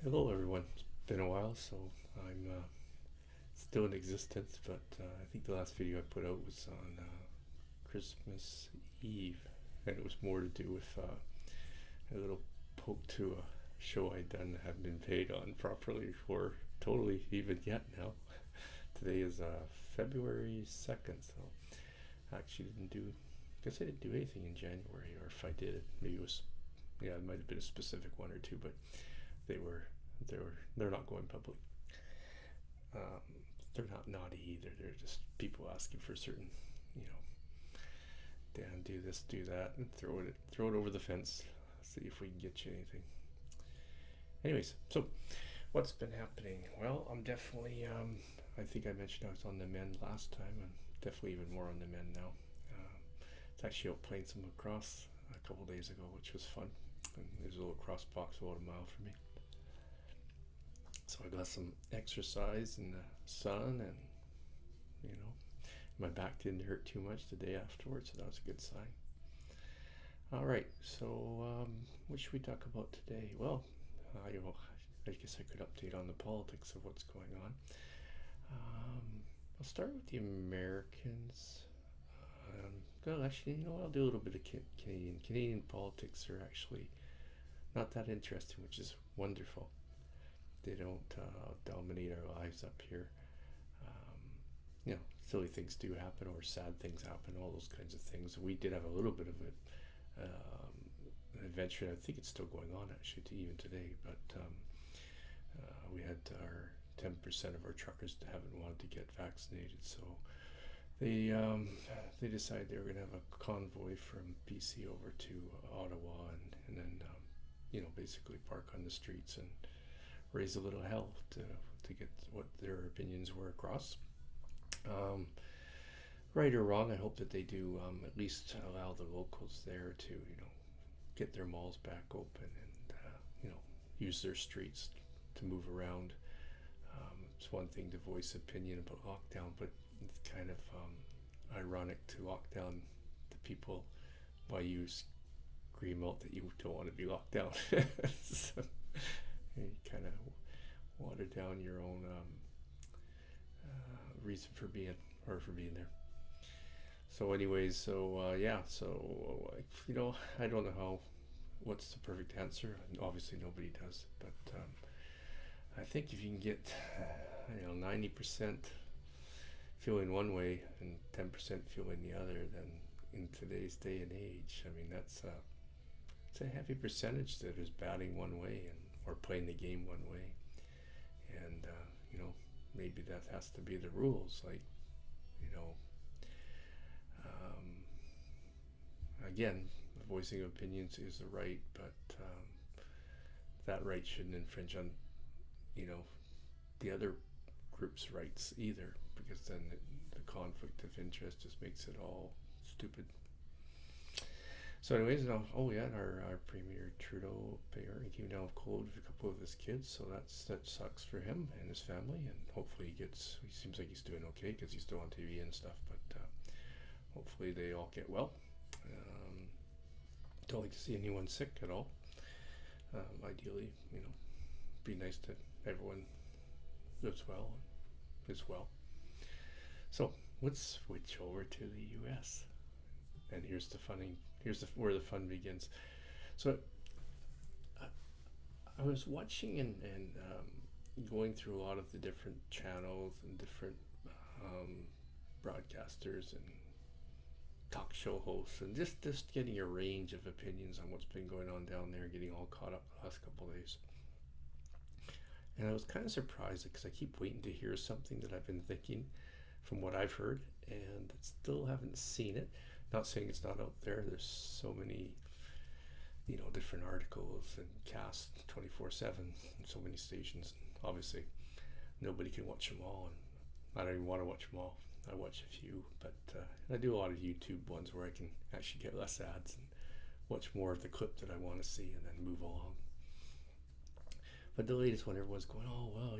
Hello, everyone. It's been a while, so I'm still in existence, but I think the last video I put out was on Christmas Eve, and it was more to do with a little poke to a show I'd done that haven't been paid on properly for totally even yet now. Today is February 2nd, so I actually didn't do, I guess I didn't do anything in January, or if I did, maybe it was, yeah, it might have been a specific one or two, but they were they're not going public. Um, they're not naughty either. They're just people asking for certain, you know, Dan, do this, do that, and throw it over the fence. See if we can get you anything. Anyways, so what's been happening? Well, I'm definitely. I think I mentioned I was on the mend last time. I'm definitely even more on the mend now. It's actually out playing some lacrosse a couple days ago, which was fun. And there's a little cross box about a mile from me. So I got some exercise in the sun, and you know, my back didn't hurt too much the day afterwards, so that was a good sign. All right, so what should we talk about today? Well, I guess I could update on the politics of what's going on. I'll start with the Americans. Well, actually, I'll do a little bit of Canadian. Canadian politics are actually not that interesting, which is wonderful. They don't dominate our lives up here. Um, Silly things do happen, or sad things happen, all those kinds of things. We did have a little bit of an adventure. I think it's still going on actually even today, but we had our 10% of our truckers haven't wanted to get vaccinated, so they decided they were going to have a convoy from BC over to Ottawa, and then basically park on the streets and raise a little hell to get what their opinions were across. Right or wrong, I hope that they do at least allow the locals there to get their malls back open, and use their streets to move around. It's one thing to voice opinion about lockdown, but it's kind of ironic to lock down the people while you scream out that you don't want to be locked down. So you kind of water down your own reason for being there. So anyways, I don't know what's the perfect answer. Obviously nobody does, but I think if you can get 90% feeling one way and 10% feeling the other, then in today's day and age, I mean, it's a heavy percentage that is batting one way or playing the game one way, and maybe that has to be the rules. Like, again, voicing opinions is a right, but that right shouldn't infringe on the other group's rights either, because then the conflict of interest just makes it all stupid. So anyways, our Premier Trudeau apparently came down with cold with a couple of his kids, so that sucks for him and his family, and hopefully he seems like he's doing okay because he's still on TV and stuff, but hopefully they all get well. Don't like to see anyone sick at all. Ideally, be nice to everyone lives well and is well. So let's switch over to the U.S. And here's where the fun begins. So I was watching and going through a lot of the different channels and different broadcasters and talk show hosts, and just getting a range of opinions on what's been going on down there, getting all caught up the last couple of days. And I was kind of surprised because I keep waiting to hear something that I've been thinking from what I've heard, and still haven't seen it. Not saying it's not out there. There's so many, different articles and cast 24/7, and so many stations. Obviously, nobody can watch them all, and I don't even want to watch them all. I watch a few, but I do a lot of YouTube ones where I can actually get less ads and watch more of the clip that I want to see, and then move along. But the latest one, everyone's going, oh well,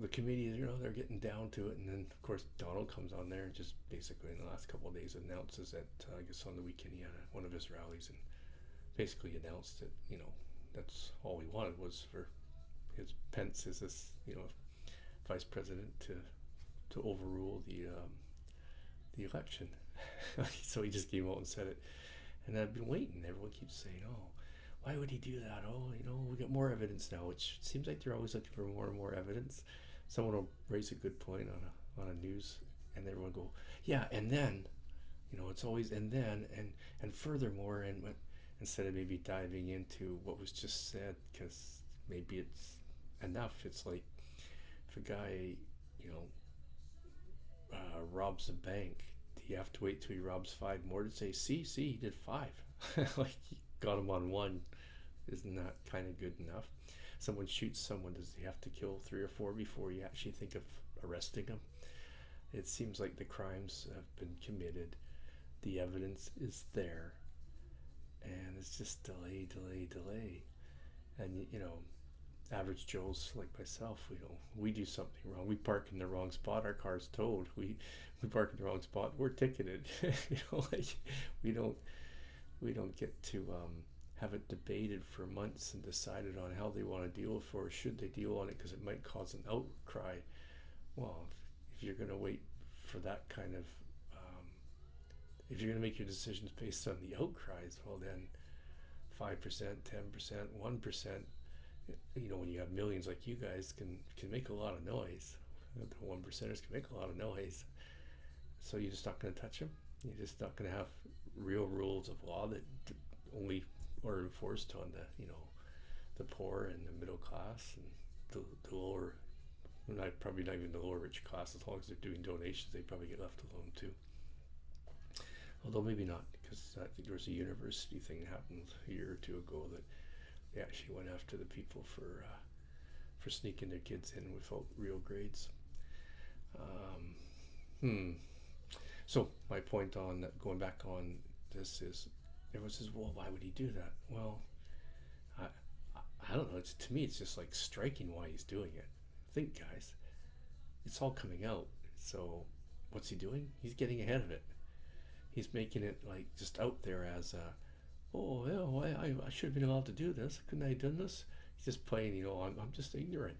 the committee, they're getting down to it, and then of course Donald comes on there and just basically in the last couple of days announces that I guess on the weekend he had one of his rallies and basically announced that that's all he wanted was for his Pence as this, vice president to overrule the election. So he just came out and said it. And I've been waiting. Everyone keeps saying, "Oh, why would he do that? Oh, we got more evidence now," which seems like they're always looking for more and more evidence. Someone will raise a good point on a news, and everyone go, "Yeah, and then, it's always and then and furthermore," and instead of maybe diving into what was just said, because maybe it's enough. It's like if a guy, robs a bank, do you have to wait till he robs 5 more to say, see, he did 5? Like, he got him on 1. Isn't that kind of good enough? Someone shoots someone, does he have to kill 3 or 4 before you actually think of arresting him? It seems like the crimes have been committed, the evidence is there, and it's just delay. And average Joes like myself, we do something wrong. We park in the wrong spot, our car's towed. We park in the wrong spot, we're ticketed. Like we don't get to have it debated for months and decided on how they want to deal with it, or should they deal on it because it might cause an outcry. Well, if you're going to wait for that kind of if you're going to make your decisions based on the outcries, well then 5%, 10%, 1%, when you have millions like you guys can make a lot of noise. The 1%ers can make a lot of noise. So you're just not going to touch them. You're just not going to have real rules of law that only are enforced on the poor and the middle class and the lower, probably not even the lower rich class. As long as they're doing donations, they probably get left alone too. Although maybe not, because I think there was a university thing that happened a year or two ago that they actually went after the people for sneaking their kids in without real grades. So my point on that, going back on this, is everyone says, well, why would he do that? Well, I don't know. To me, it's just like striking why he's doing it. Think, guys, it's all coming out. So what's he doing? He's getting ahead of it. He's making it like just out there as oh, yeah, I should have been allowed to do this. Couldn't I have done this? He's just playing, I'm just ignorant.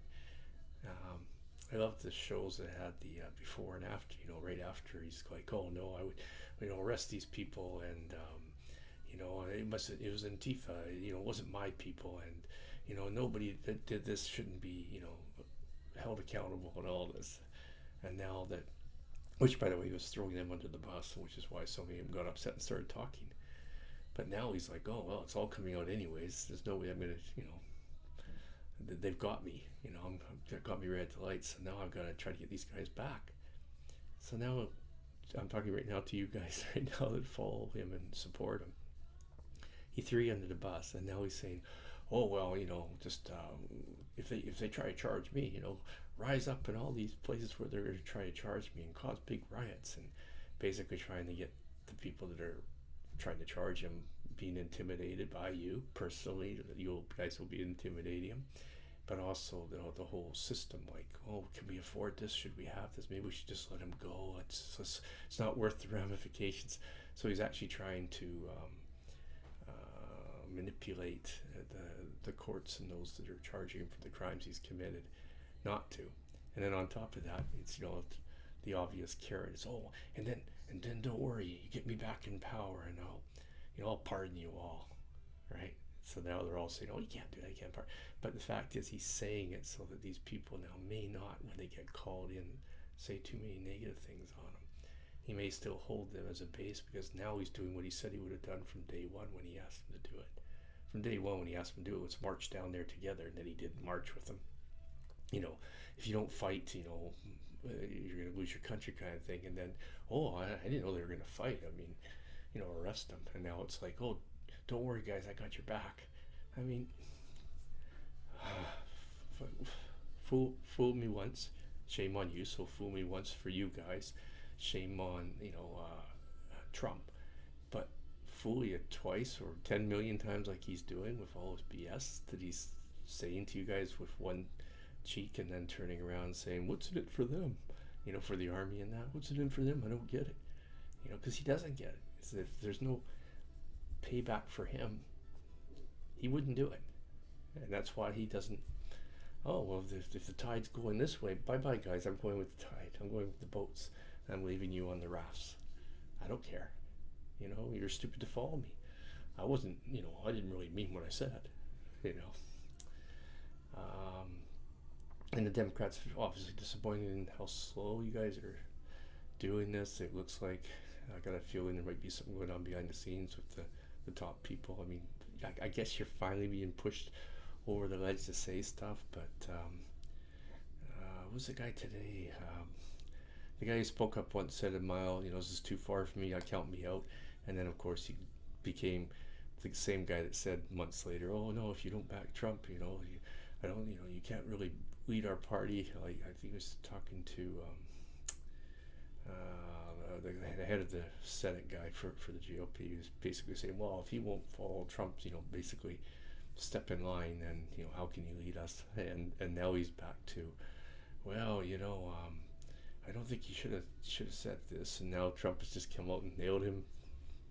I love the shows that had the before and after, right after he's like, oh no, I would, arrest these people, and, it was Antifa, it wasn't my people, and, nobody that did this shouldn't be, held accountable and all this. And now that, which by the way, he was throwing them under the bus, which is why so many of them got upset and started talking. But now he's like, oh, well, it's all coming out anyways. There's no way I'm going to, they've got me. They've got me right at the lights. So now I've got to try to get these guys back. So now I'm talking right now to you guys right now that follow him and support him. He threw you under the bus, and now he's saying, oh, well, just if they try to charge me, rise up in all these places where they're going to try to charge me and cause big riots, and basically trying to get the people that are trying to charge him being intimidated by you personally. You guys will be intimidating him, but also the whole system. Like, oh, can we afford this? Should we have this? Maybe we should just let him go. It's not worth the ramifications. So he's actually trying to manipulate the courts and those that are charging him for the crimes he's committed not to. And then on top of that, it's the obvious carrot is, oh, and then don't worry, you get me back in power, and I'll pardon you all, right? So now they're all saying, oh, you can't do that, you can't pardon. But the fact is, he's saying it so that these people now may not, when they get called in, say too many negative things on him. He may still hold them as a base, because now he's doing what he said he would have done from day one when he asked him to do it. From day one when he asked him to do it, let's march down there together, and then he didn't march with them. If you don't fight, you're going to lose your country, kind of thing. And then, oh, I didn't know they were going to fight. I mean, arrest them. And now it's like, oh, don't worry, guys, I got your back. I mean, fool me once, shame on you. So fool me once for you guys, shame on Trump. But fool you twice or 10 million times, like he's doing with all his BS that he's saying to you guys with one cheek, and then turning around and saying, what's in it for them? For the army and that. What's it in for them? I don't get it. Because he doesn't get it. It's if there's no payback for him, he wouldn't do it. And that's why he doesn't. Oh well, if the tide's going this way, bye bye guys. I'm going with the tide. I'm going with the boats. I'm leaving you on the rafts. I don't care. You're stupid to follow me. I wasn't. I didn't really mean what I said. You know. Um, and the Democrats are obviously disappointed in how slow you guys are doing this. It looks like I got a feeling there might be something going on behind the scenes with the top people. I mean, I guess you're finally being pushed over the ledge to say stuff, but who's the guy today? The guy who spoke up once said a mile, this is too far for me, count me out. And then, of course, he became the same guy that said months later, oh, no, if you don't back Trump, you can't really lead our party. I think he was talking to the head of the Senate guy for the GOP. He was basically saying, well, if he won't follow Trump, basically step in line, then, how can he lead us? And now he's back to, well, I don't think he should have said this, and now Trump has just come out and nailed him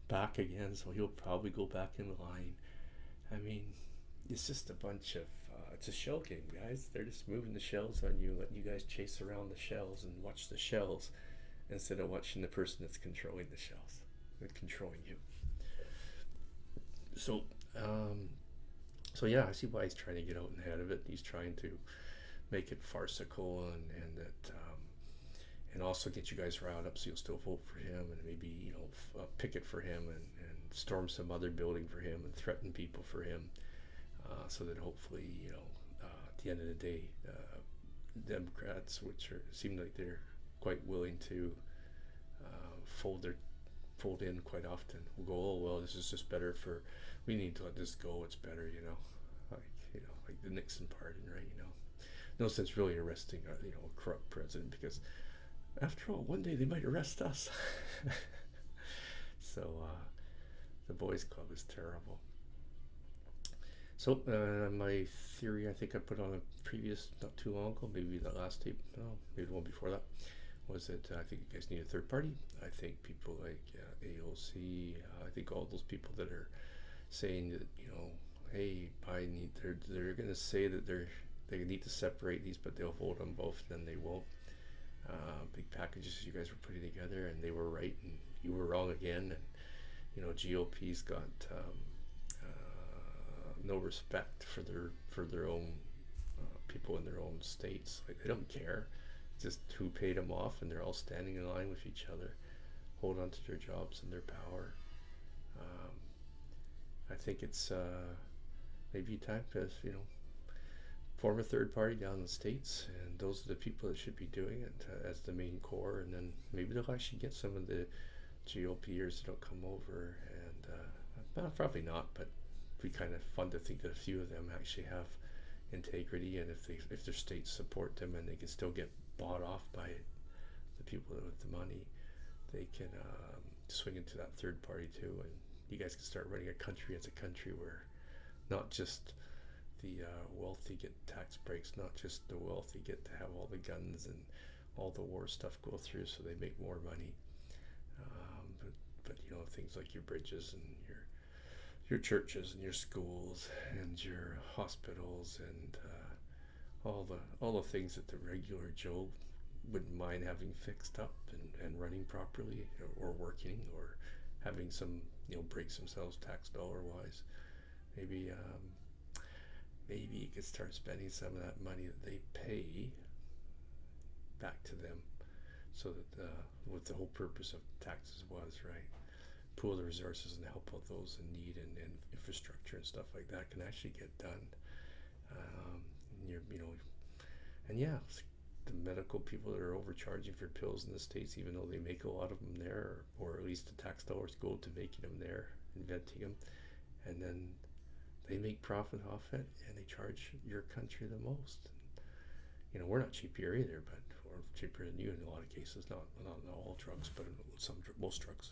back again, so he'll probably go back in line. I mean, it's just a bunch of it's a shell game, guys. They're just moving the shells on you, letting you guys chase around the shells and watch the shells instead of watching the person that's controlling the shells and controlling you. So yeah, I see why he's trying to get out ahead of it. He's trying to make it farcical and that and also get you guys riled up so you'll still vote for him, and maybe picket for him and storm some other building for him and threaten people for him, so that hopefully at the end of the day, Democrats, which seem like they're quite willing to fold in quite often, will go, oh well, this is just better for, we need to let this go, it's better, like the Nixon pardon, right? No sense really arresting a corrupt president, because after all, one day they might arrest us. So the boys club is terrible. So my theory, I think I put on a previous, not too long ago, maybe the last tape, no, maybe the one before that, was that I think you guys need a third party. I think people like AOC, I think all those people that are saying that, hey, Biden, they're going to say that they need to separate these, but they'll vote on both, and then they won't. Big packages you guys were putting together, and they were right, and you were wrong again. And GOP's got no respect for their own people in their own states. Like, they don't care. It's just who paid them off, and they're all standing in line with each other, hold on to their jobs and their power. I think it's maybe time to form a third party down in the States, and those are the people that should be doing it as the main core, and then maybe they'll actually get some of the GOPers that'll come over, and probably not, but it'd be kind of fun to think that a few of them actually have integrity, and if their states support them and they can still get bought off by the people with the money, they can swing into that third party too, and you guys can start running a country as a country where not just the wealthy get tax breaks, not just the wealthy get to have all the guns and all the war stuff go through so they make more money, but things like your bridges and your churches and your schools and your hospitals and all the things that the regular Joe wouldn't mind having fixed up and running properly, or working, or having some breaks themselves tax dollar wise. Maybe you could start spending some of that money that they pay back to them, so that what the whole purpose of taxes was, right? Pool the resources and help out those in need, and infrastructure and stuff like that can actually get done. And yeah, the medical people that are overcharging for pills in the States, even though they make a lot of them there, or at least the tax dollars go to making them there, inventing them, and then they make profit off it, and they charge your country the most. We're not cheap here either, but we're cheaper than you in a lot of cases. Not all drugs, but most drugs.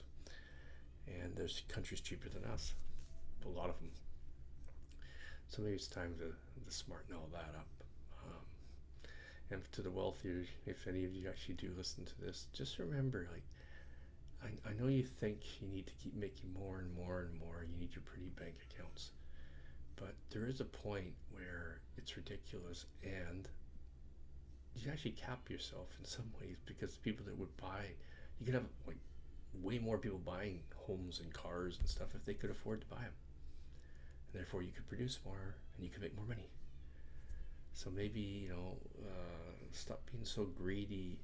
And there's countries cheaper than us, a lot of them. So maybe it's time to smarten all that up. And to the wealthy, if any of you actually do listen to this, just remember, I know you think you need to keep making more and more and more. You need your pretty bank accounts. But there is a point where it's ridiculous, and you actually cap yourself in some ways, because the people that would buy, you could have like way more people buying homes and cars and stuff if they could afford to buy them, and therefore you could produce more and you could make more money. So maybe, stop being so greedy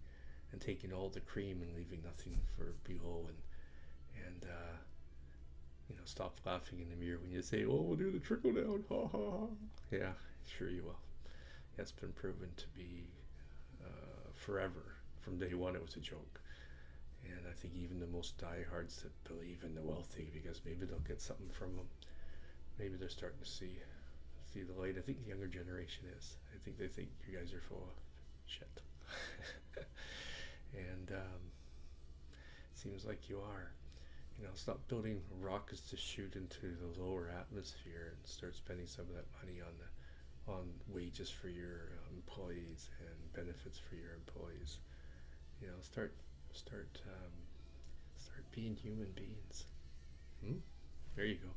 and taking all the cream and leaving nothing for below, and stop laughing in the mirror when you say, "Oh, we'll do the trickle down." Ha ha ha. Yeah, sure you will. That's been proven to be forever. From day one, it was a joke. And I think even the most diehards that believe in the wealthy, because maybe they'll get something from them, maybe they're starting to see the light. I think the younger generation is. I think they think you guys are full of shit. And seems like you are. Stop building rockets to shoot into the lower atmosphere and start spending some of that money on wages for your employees and benefits for your employees. Start being human beings. There you go.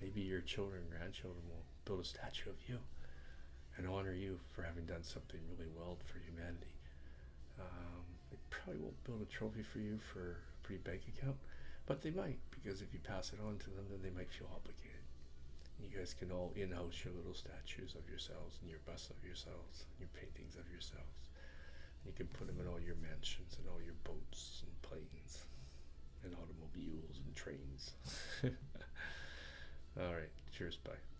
Maybe your children and grandchildren will build a statue of you and honor you for having done something really well for humanity. They probably won't build a trophy for you for a pretty bank account, but they might, because if you pass it on to them, then they might feel obligated. You guys can all in-house your little statues of yourselves and your busts of yourselves and your paintings of yourselves. And you can put them in all your mansions and all your boats and planes and automobiles and trains. All right. Cheers. Bye.